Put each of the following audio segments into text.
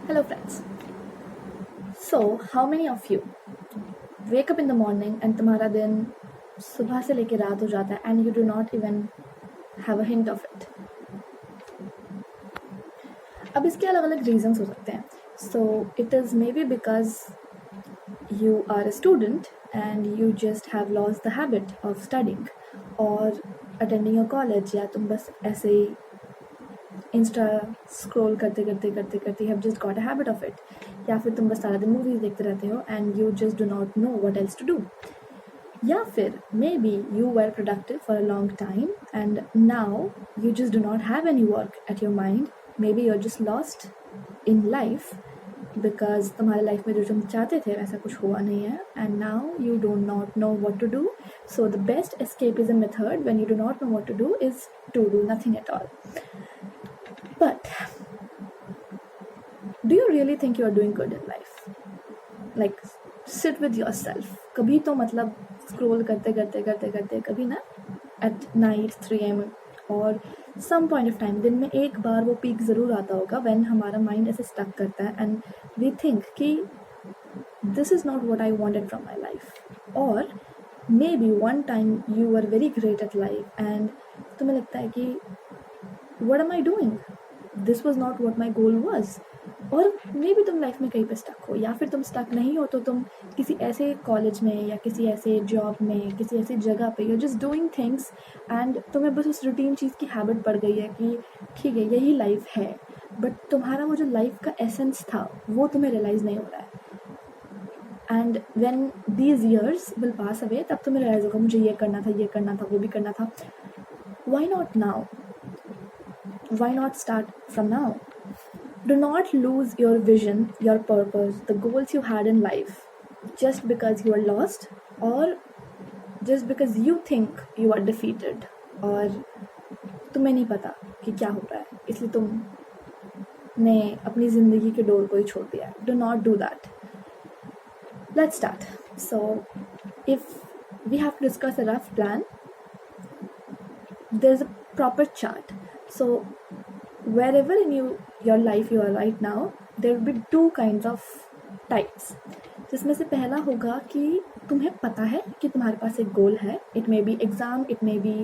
Hello, friends. So, how many of you wake up in the morning and तुम्हारा दिन सुबह से लेके रात हो जाता है and you do not even have a hint of it? अब इसके अलग अलग reasons हो सकते हैं. So, it is maybe because you are a student and you just have lost the habit of studying or attending a college, या तुम बस ऐसे ही इंस्टा स्क्रॉल करते करते करते करते have just got a habit of it, या फिर तुम बस सारा दिन मूवीज देखते रहते हो and you just do not know what else to do, या फिर maybe you were productive for a long time and now you just do not have any work at your mind. Maybe you are just lost in life because तुम्हारे life में जो तुम चाहते थे वैसा कुछ हुआ नहीं है and now you do not know what to do. So the best escapism method when you do not know what to do is to do nothing at all. But do you really think you are doing good in life? Like, sit with yourself. कभी तो मतलब scroll करते करते करते करते कभी ना at night 3 AM और some point of time दिन में एक बार वो peak ज़रूर आता होगा when हमारा mind ऐसे stuck करता है and we think कि this is not what I wanted from my life. Or maybe one time you were very great at life and तुम्हें लगता है कि what am I doing? This was not what my goal was. और may be तुम life में कहीं पे stuck हो, या फिर तुम स्टक नहीं हो तो तुम किसी ऐसे कॉलेज में या किसी ऐसे जॉब में किसी ऐसी जगह पे you just doing things and तुम्हें बस उस रूटीन चीज़ की हैबिट पड़ गई है कि ठीक है यही लाइफ है, बट तुम्हारा वो जो लाइफ का एसेंस था वो तुम्हें रियलाइज़ नहीं हो रहा है. And when these years will pass away तब तुम्हें रियलाइज होगा मुझे ये करना था, ये करना था, वो भी करना था. Why not now? Why not start from now? Do not lose your vision, your purpose, the goals you had in life just because you are lost or just because you think you are defeated और तुम्हें नहीं पता कि क्या हो रहा है इसलिए तुमने अपनी ज़िंदगी के डोर को ही छोड़ दिया. Do not do that. Let's start. So if we have to discuss a rough plan, there's a proper chart. So wherever in your life you are right now, there will be two kinds of types. जिसमें से पहला होगा कि तुम्हें पता है कि तुम्हारे पास एक गोल है. It may be exam, it may be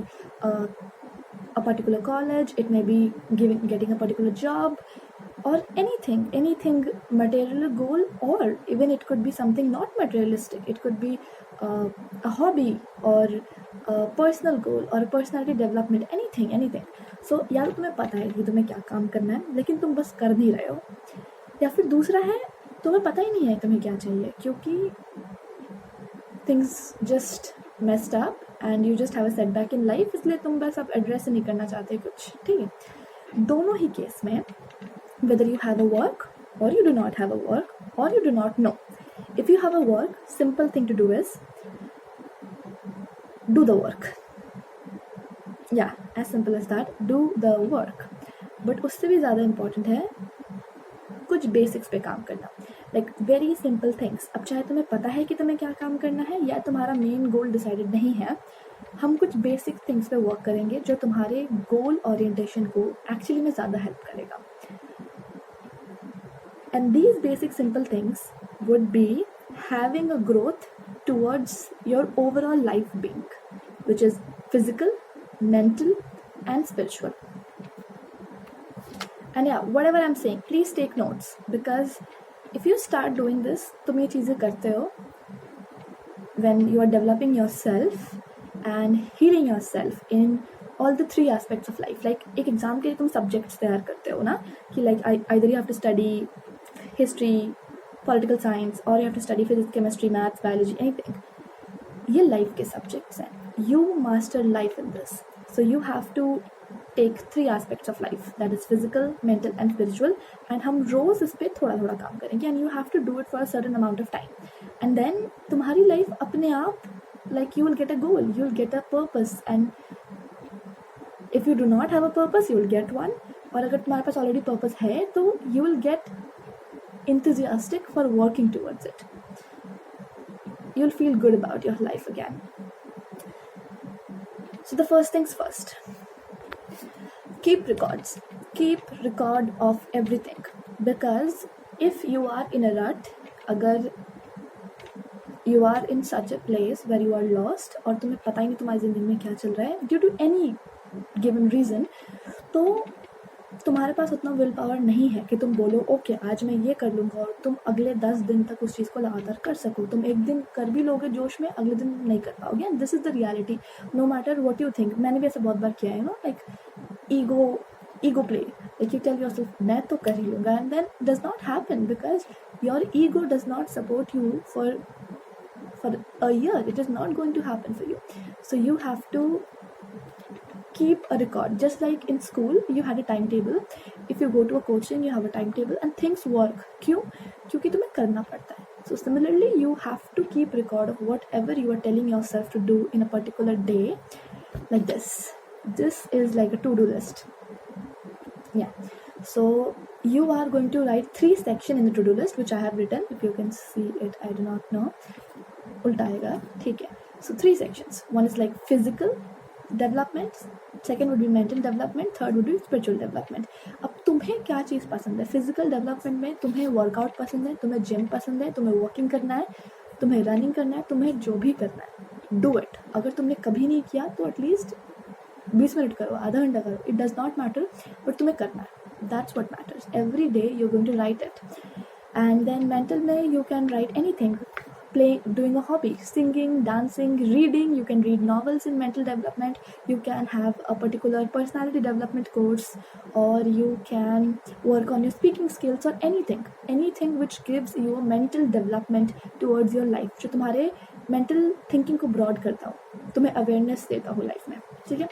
a particular college, it may be getting a particular job or anything material goal, or even it could be something not materialistic. It could be a hobby or a personal goal or a personality development, anything. So या तो तुम्हें पता है कि तुम्हें क्या काम करना है लेकिन तुम बस कर नहीं रहे हो, या फिर दूसरा है तुम्हें पता ही नहीं है तुम्हें क्या चाहिए क्योंकि things just messed up and you just have a setback in life, इसलिए तुम बस अब एड्रेस नहीं करना चाहते कुछ. ठीक है, दोनों ही केस में whether you have a work or you do not have a work or you do not know, if you have a work, simple thing to do is do the work. Yeah, as simple as that, do the work. But उससे भी ज़्यादा important है कुछ basics पे काम करना, like very simple things. अब चाहे तुम्हें पता है कि तुम्हें क्या काम करना है या तुम्हारा मेन गोल डिसाइडेड नहीं है, हम कुछ बेसिक थिंग्स पे वर्क करेंगे जो तुम्हारे गोल ओरिएंटेशन को एक्चुअली में ज़्यादा हेल्प करेगा. And these basic simple things would be having a growth towards your overall life being, which is physical, mental and spiritual. And yeah, whatever I'm saying, please take notes because if you start doing this, तुम ये चीज़ें करते हो when you are developing yourself and healing yourself in all the 3 aspects of life. Like एक exam के लिए तुम subjects तैयार करते हो ना कि like either you have to study history, political science or you have to study physics, chemistry, maths, biology, anything. ये लाइफ के सब्जेक्ट्स हैं. You master life in this. So you have to take 3 aspects of life, that is physical, mental and spiritual, and हम रोज़ इस पे थोड़ा थोड़ा काम करेंगे and you have to do it for a certain amount of time. And then तुम्हारी life अपने आप, like you will get a goal, you will get a purpose, and if you do not have a purpose you will get one. और अगर तुम्हारे पास already purpose है तो you will get enthusiastic for working towards it. You'll feel good about your life again. So the first things first, keep record of everything, because if you are in a rut, अगर you are in such a place where you are lost और तुम्हें पता ही नहीं तुम्हारी ज़िंदगी में क्या चल रहा है due to any given reason, तो तुम्हारे पास उतना विल पावर नहीं है कि तुम बोलो ओके आज मैं ये कर लूँगा और तुम अगले 10 दिन तक उस चीज़ को लगातार कर सको। तुम एक दिन कर भी लोगे जोश में, अगले दिन नहीं कर पाओगे। And this is the reality, no matter what you think. मैंने भी ऐसा बहुत बार किया है, like ego play, like you tell yourself मैं तो कर ही लूँगा, and then does not happen because your ego does not support you for a year. It is not going to happen for you. So you have to keep a record, just like in school you had a timetable. If you go to a coaching you have a timetable and things work. क्यों? क्योंकि तुम्हें करना पड़ता है. So similarly you have to keep record of whatever you are telling yourself to do in a particular day, like this is like a to-do list. Yeah, so you are going to write 3 sections in the to-do list which I have written. If you can see it, I do not know, उल्टा आएगा, ठीक है. So 3 sections. One is like physical development, second would be mental development, third would be spiritual development. अब तुम्हें क्या चीज़ पसंद है? Physical development में तुम्हें वर्कआउट पसंद है, तुम्हें जिम पसंद है, तुम्हें वॉकिंग करना है, तुम्हें रनिंग करना है, तुम्हें जो भी करना है डू इट. अगर तुमने कभी नहीं किया तो एटलीस्ट 20 मिनट करो, आधा घंटा करो, it does not matter, but तुम्हें करना है. That's what matters. Every day you are going to write it. And then mental में you can write anything, doing a hobby, singing, dancing, reading. You can read novels in mental development. You can have a particular personality development course, or you can work on your speaking skills, or anything which gives you a mental development towards your life, जो तुम्हारे mental thinking को broad करता हो, तुम्हें awareness देता हो life में. ठीक है.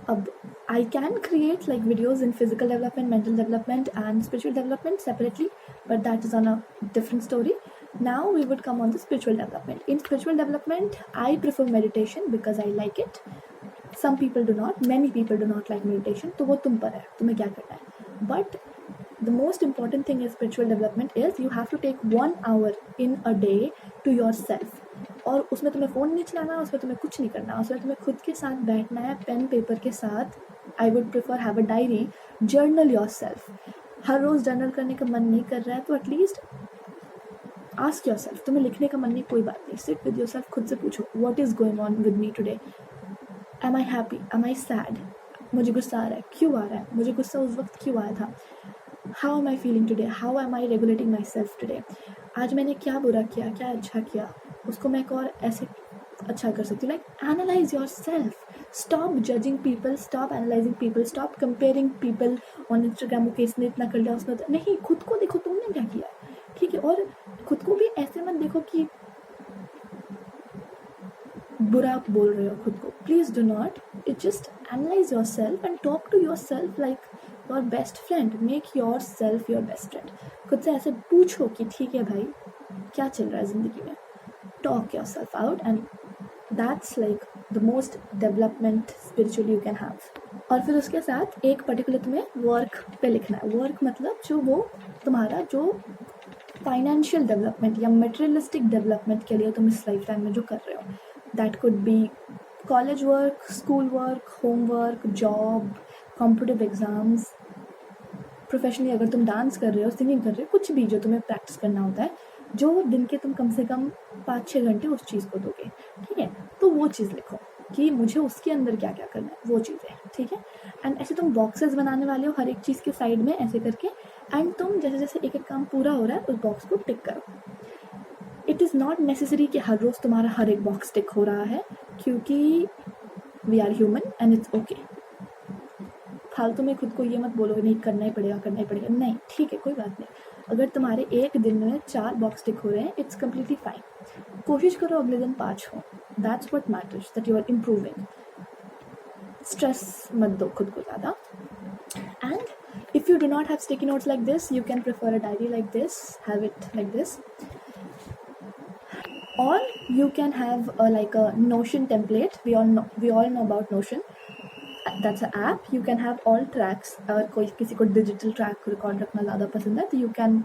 अब I can create like videos in physical development, mental development and spiritual development separately, but that is on a different story. Now we would come on to spiritual development. In spiritual development, I prefer meditation because I like it. Some people do not. Many people do not like meditation. तो वो तुम पर है, तुम्हें क्या करना है. But the most important thing in spiritual development is you have to take 1 hour in a day to yourself. और उसमें तुम्हें फ़ोन नहीं चलाना, उसमें तुम्हें कुछ नहीं करना, उसमें तुम्हें खुद के साथ बैठना है, पेन पेपर के साथ. I would prefer have a diary, journal yourself. हर रोज़ जर्नल करने का मन नहीं कर रहा है तो एटलीस्ट आस्क योर सेल्फ. तुम्हें लिखने का मन नहीं, कोई बात नहीं, सिट विद योर सेल्फ, खुद से पूछो what is going on with me today. Am I happy, am I sad, मुझे गुस्सा आ रहा है, क्यों आ रहा है, मुझे गुस्सा उस वक्त क्यों आया था, how am I feeling today, how am I regulating my self today, आज मैंने क्या बुरा किया, क्या अच्छा किया, उसको मैं एक और ऐसे अच्छा कर सकती हूँ. Like analyse your self. Stop judging people, stop analysing people, stop comparing people on Instagram. Okay इसने इतना कर लिया, उसने नहीं. खुद को देखो तुमने क्या किया, ठीक है. और खुद को भी ऐसे मत देखो कि बुरा बोल रहे हो खुद को. Please do not. It just analyze yourself and talk to yourself like your best friend. Make yourself your best friend. खुद से ऐसे पूछो कि ठीक है भाई क्या चल रहा है ज़िंदगी में. Talk your self out and that's like the most development spiritually you can have. और फिर उसके साथ एक पर्टिकुलर तुम्हें वर्क पे लिखना है. वर्क मतलब जो वो तुम्हारा जो फाइनेंशियल डेवलपमेंट या मटेरियलिस्टिक डेवलपमेंट के लिए तुम इस लाइफ टाइम में जो कर रहे हो. That could be college work, school work, homework, job, competitive exams, professionally अगर तुम डांस कर रहे हो, सिंगिंग कर रहे हो, कुछ भी जो तुम्हें प्रैक्टिस करना होता है, जो दिन के तुम कम से कम 5-6 घंटे उस चीज़ को दोगे. ठीक है. तो वो चीज़ लिखो कि मुझे उसके अंदर क्या क्या करना है, वो चीज़ें. ठीक है. एंड ऐसे तुम बॉक्सेस बनाने वाले हो हर एक चीज़ के साइड में ऐसे करके, एंड तुम जैसे जैसे एक एक काम पूरा हो रहा है उस बॉक्स को टिक करो. इट इज़ नॉट नेसेसरी कि हर रोज़ तुम्हारा हर एक बॉक्स टिक हो रहा है, क्योंकि we are human and it's okay. फालतू में खुद को ये मत बोलो नहीं करना ही पड़ेगा. नहीं, ठीक है, कोई बात नहीं. अगर तुम्हारे एक दिन में 4 बॉक्स टिक हो रहे हैं, इट्स कम्प्लीटली फाइन. कोशिश करो अगले दिन 5 हो. That's what matters, that you are improving. Stress मत दो खुद को ज़्यादा. And if you do not have sticky notes like this, you can prefer a diary like this, have it like this, or you can have like a Notion template. We all know about Notion. That's an app. You can have all tracks. अगर कोई किसी को digital track record रखना ज़्यादा पसंद है तो you can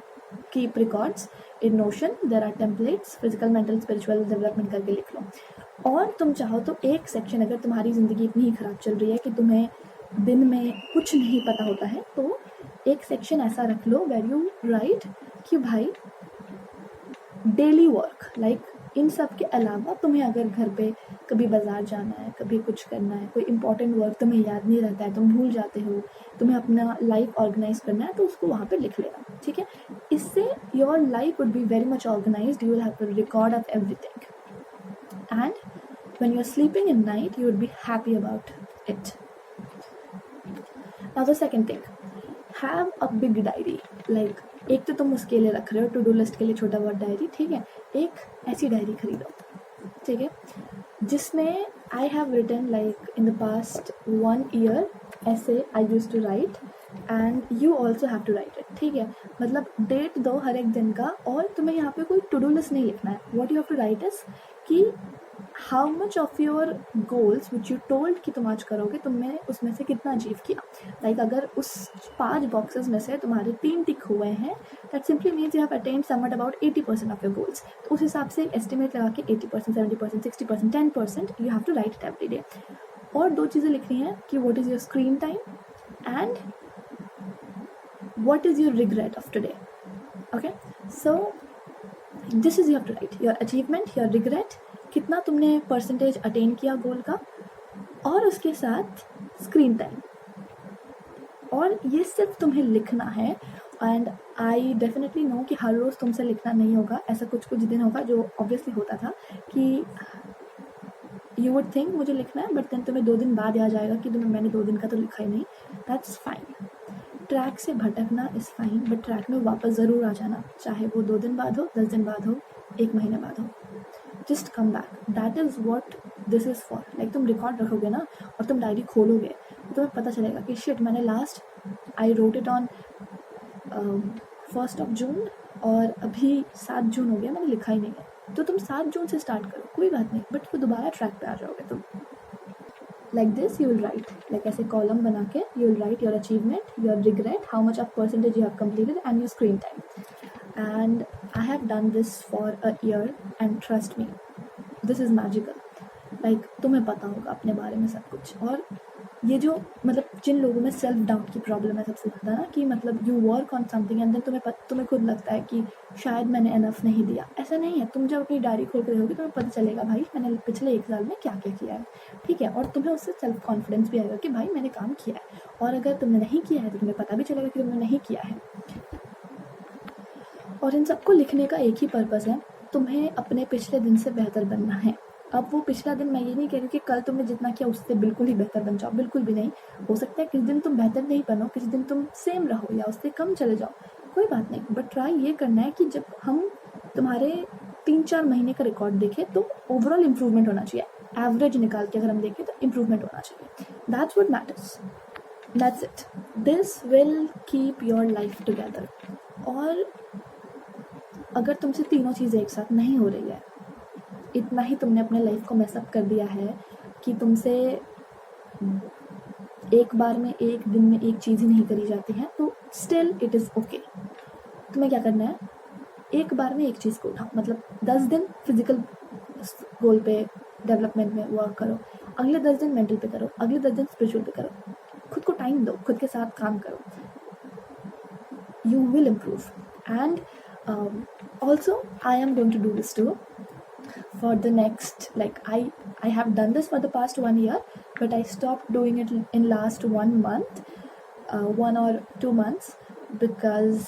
keep records in Notion. There are templates, physical, mental, spiritual development करके लिख लो. और तुम चाहो तो एक सेक्शन, अगर तुम्हारी ज़िंदगी इतनी ही ख़राब चल रही है कि तुम्हें दिन में कुछ नहीं पता होता है, तो एक सेक्शन ऐसा रख लो वेर यू राइट कि भाई डेली वर्क, लाइक इन सब के अलावा तुम्हें अगर घर पे कभी बाजार जाना है, कभी कुछ करना है, कोई इंपॉर्टेंट वर्क तुम्हें याद नहीं रहता है, तुम भूल जाते हो, तुम्हें अपना लाइफ ऑर्गेनाइज करना है, तो उसको वहाँ पे लिख लेना, ठीक है। इससे your life would be very much organized, you will have a record of everything, and when you're sleeping in night you would be happy about it. Now the second thing, have a big diary. like एक तो तुम उसके लिए रख रहे हो to do list के लिए छोटा बहुत डायरी, ठीक है, एक ऐसी डायरी खरीदो, ठीक है, जिसमें I have written like in the past 1 year ऐसे I use to write and you also have to write it, ठीक है। मतलब डेट दो हर एक दिन का, और तुम्हें यहाँ पे कोई टू डू लिस्ट नहीं लिखना है। What you have to write is कि how much of your goals which you told कि तुम आज करोगे, तुमने उसमें से कितना अचीव किया। लाइक अगर उस 5 बॉक्सेस में से तुम्हारे 3 टिक हुए हैं, that simply means you have attend somewhat about 80% of your goals. तो उस हिसाब से एस्टिमेट लगा के 80%, 70%, 60%, 10% you have to write it every day. और 2 चीज़ें लिखनी है कि what is your screen time and what is your regret of today. Okay, so this is you have to write your achievement, your regret, कितना तुमने percentage attain किया गोल का, और उसके साथ स्क्रीन टाइम, और ये सिर्फ तुम्हें लिखना है। एंड आई डेफिनेटली नो कि हर रोज़ तुमसे लिखना नहीं होगा, ऐसा कुछ कुछ दिन होगा जो ऑब्वियसली होता था कि यू वुड थिंक मुझे लिखना है, बट देन तुम्हें 2 दिन बाद याद आएगा कि मैंने 2 दिन का तो लिखा ही नहीं। दैट्स फाइन, ट्रैक से भटकना इज़ फाइन, बट ट्रैक में वापस ज़रूर आ जाना, चाहे वो 2 दिन बाद हो, 10 दिन बाद हो, 1 महीने बाद हो, just come back. That is what this is for. Like तुम रिकॉर्ड रखोगे ना और तुम डायरी खोलोगे तो तुम्हें पता चलेगा कि शिट, मैंने last I wrote it on 1 जून और अभी 7 जून हो गया, मैंने लिखा ही नहीं है। तो तुम 7 जून से स्टार्ट करो, कोई बात नहीं, बट फिर दोबारा ट्रैक पे आ जाओगे तुम। Like this you will write, like ऐसे कॉलम बना के you will write your achievement, your regret, how much of percentage you have completed, and your screen time. And I have done this for a year and trust me, this is magical. Like तुम्हें पता होगा अपने बारे में सब कुछ। और ये जो मतलब जिन लोगों में सेल्फ डाउट की प्रॉब्लम है सबसे ज़्यादा ना, कि मतलब you work on something and then तुम्हें खुद लगता है कि शायद मैंने इनफ नहीं दिया। ऐसा नहीं है, तुम जब अपनी डायरी खोल कर देखोगे तुम्हें पता चलेगा भाई मैंने पिछले 1 साल में क्या क्या किया है, ठीक है। और तुम्हें उससे सेल्फ कॉन्फिडेंस भी आएगा कि भाई मैंने काम किया है, और अगर तुमने नहीं किया है तो तुम्हें पता भी चलेगा कि तुमने नहीं किया है। और इन सबको लिखने का एक ही पर्पज़ है, तुम्हें अपने पिछले दिन से बेहतर बनना है। अब वो पिछला दिन, मैं ये नहीं कह रही कि कल तुमने जितना किया उससे बिल्कुल ही बेहतर बन जाओ, बिल्कुल भी नहीं। हो सकता है किसी दिन तुम बेहतर नहीं बनो, किसी दिन तुम सेम रहो या उससे कम चले जाओ, कोई बात नहीं, बट ट्राई ये करना है कि जब हम तुम्हारे 3-4 महीने का रिकॉर्ड देखें तो ओवरऑल इम्प्रूवमेंट होना चाहिए। एवरेज निकाल के अगर हम देखें तो इम्प्रूवमेंट होना चाहिए। That's what matters, that's it, this will keep your life together. और अगर तुमसे तीनों चीज़ें एक साथ नहीं हो रही है, इतना ही तुमने अपने लाइफ को मैसअप कर दिया है कि तुमसे एक बार में, एक दिन में एक चीज़ ही नहीं करी जाती है, तो स्टिल इट इज़ ओके। तुम्हें क्या करना है, एक बार में एक चीज़ को उठाओ। मतलब 10 दिन फिजिकल गोल पे, डेवलपमेंट में वर्क करो, अगले 10 दिन मेंटल पे करो, अगले 10 दिन स्पिरिचुअल पे करो। खुद को टाइम दो, खुद के साथ काम करो, you will improve. And also I am going to do this too for the next, like I have done this for the past 1 year, but I stopped doing it in last 1 month, 1 or 2 months, because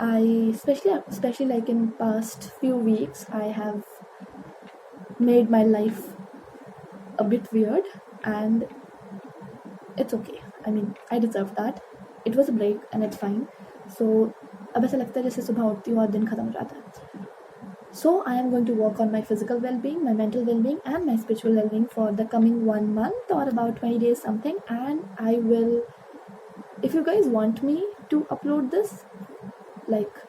I especially like in past few weeks I have made my life a bit weird, and it's okay. I mean, I deserve that. It was a break and it's fine. So अब ऐसा लगता है जैसे सुबह उठती हूँ और दिन खत्म हो जाता है। So I am going to work on my physical well-being, my mental well-being, and my spiritual well-being for the coming 1 month or about 20 days something. And I will, if you guys want me to upload this, like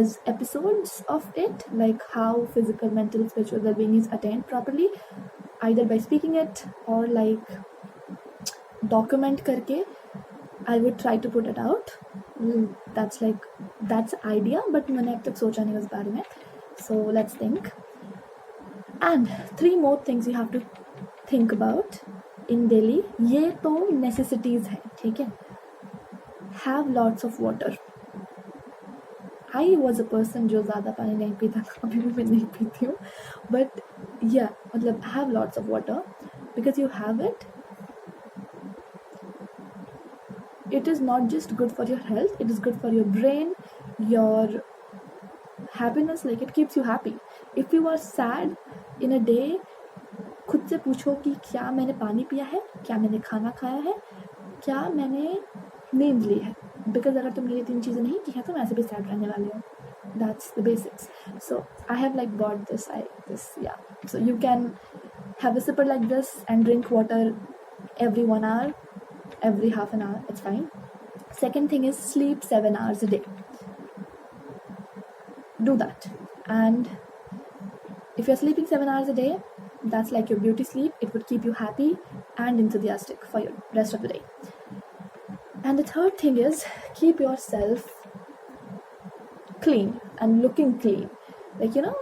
as episodes of it, like how physical, mental, spiritual well-being is attained properly, either by speaking it or like document करके, I would try to put it out. That's idea, but मैंने अब तक सोचा नहीं उस बारे में. So let's think. And 3 more things you have to think about in daily. ये तो necessities है, ठीक है. Have lots of water. I was a person जो ज़्यादा पानी नहीं पीता था, अभी भी मैं नहीं पीती हूँ, बट या मतलब have lots of water because you have it. It is not just good for your health, it is good for your brain, your happiness, like it keeps you happy. If you are sad in a day, खुद से पूछो कि क्या मैंने पानी पिया है, क्या मैंने खाना खाया है, क्या मैंने नींद ली है. बिकॉज अगर तुमने ये 3 चीज़ें नहीं की हैं तो मैं ऐसे भी सैड रहने वाले हो. That's the basics. So I have like bought this, yeah. So you can have a sipper like this and drink water every 1 hour, every half an hour, it's fine. Second thing is sleep 7 hours a day. Do that. And if you're sleeping 7 hours a day, that's like your beauty sleep. It would keep you happy and enthusiastic for your rest of the day. And the third thing is keep yourself clean and looking clean. Like, you know,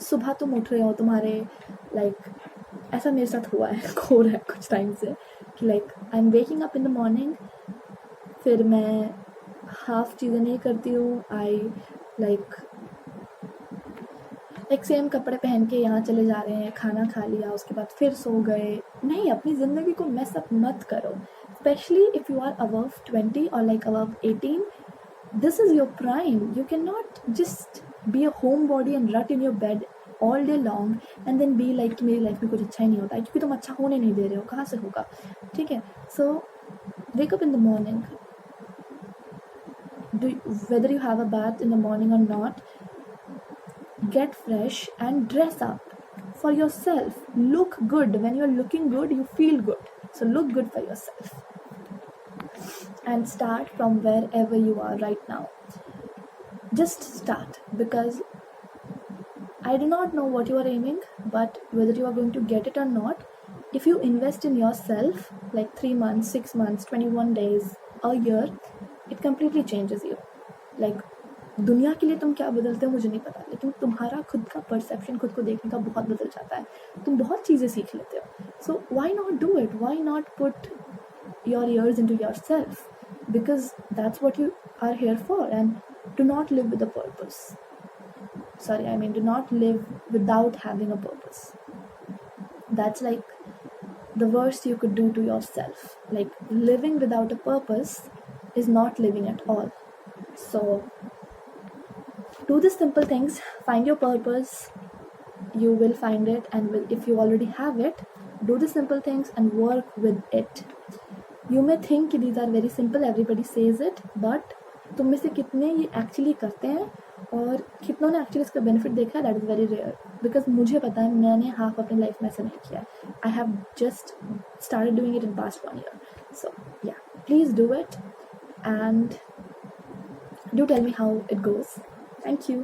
सुबह तुम उठ रहे हो, तुम्हारे like ऐसा मेरे साथ हुआ है, हो रहा है कुछ टाइम से कि like I'm waking up in the morning, फिर मैं हाफ चीज़ें नहीं करती हूँ. आई like सेम कपड़े पहन के यहाँ चले जा रहे हैं, खाना खा लिया, उसके बाद फिर सो गए. नहीं, अपनी ज़िंदगी को मैस अप मत करो. Specially if you are above 20 और like above 18, this is your prime. You can not just be a home body and rot in your bed all day long and then be like कि मेरी life में कुछ अच्छा ही नहीं होता है, क्योंकि तुम अच्छा होने नहीं दे रहे हो. कहाँ से होगा? ठीक है. So wake up in the morning. Whether you have a bath in the morning or not, get fresh and dress up for yourself. Look good. When you're looking good, you feel good. So look good for yourself. And start from wherever you are right now. Just start, because I do not know what you are aiming, but whether you are going to get it or not, if you invest in yourself, like 3 months, 6 months, 21 days, a year, it completely changes you. Like, दुनिया के लिए तुम क्या बदलते हो मुझे नहीं पता, लेकिन तुम्हारा खुद का परसेप्शन, खुद को देखने का बहुत बदल जाता है. तुम बहुत चीज़ें सीख लेते हो. So why not do it? Why not put your years into yourself? Because that's what you are here for. And do not live with a purpose. Sorry, I mean, do not live without having a purpose. That's like the worst you could do to yourself. Like, living without a purpose is not living at all. So do the simple things, find your purpose, you will find it. And if you already have it, do the simple things and work with it. You may think these are very simple, everybody says it, but तुम में से कितने ये actually करते हैं और कितनों ने एक्चुअली इसका बेनिफिट देखा है, that is very rare. Because मुझे पता है, मैंने हाफ अपनी लाइफ में ऐसा नहीं किया. I have just started doing it in past 1 year. सो या, please do it and do tell me how it goes. Thank you.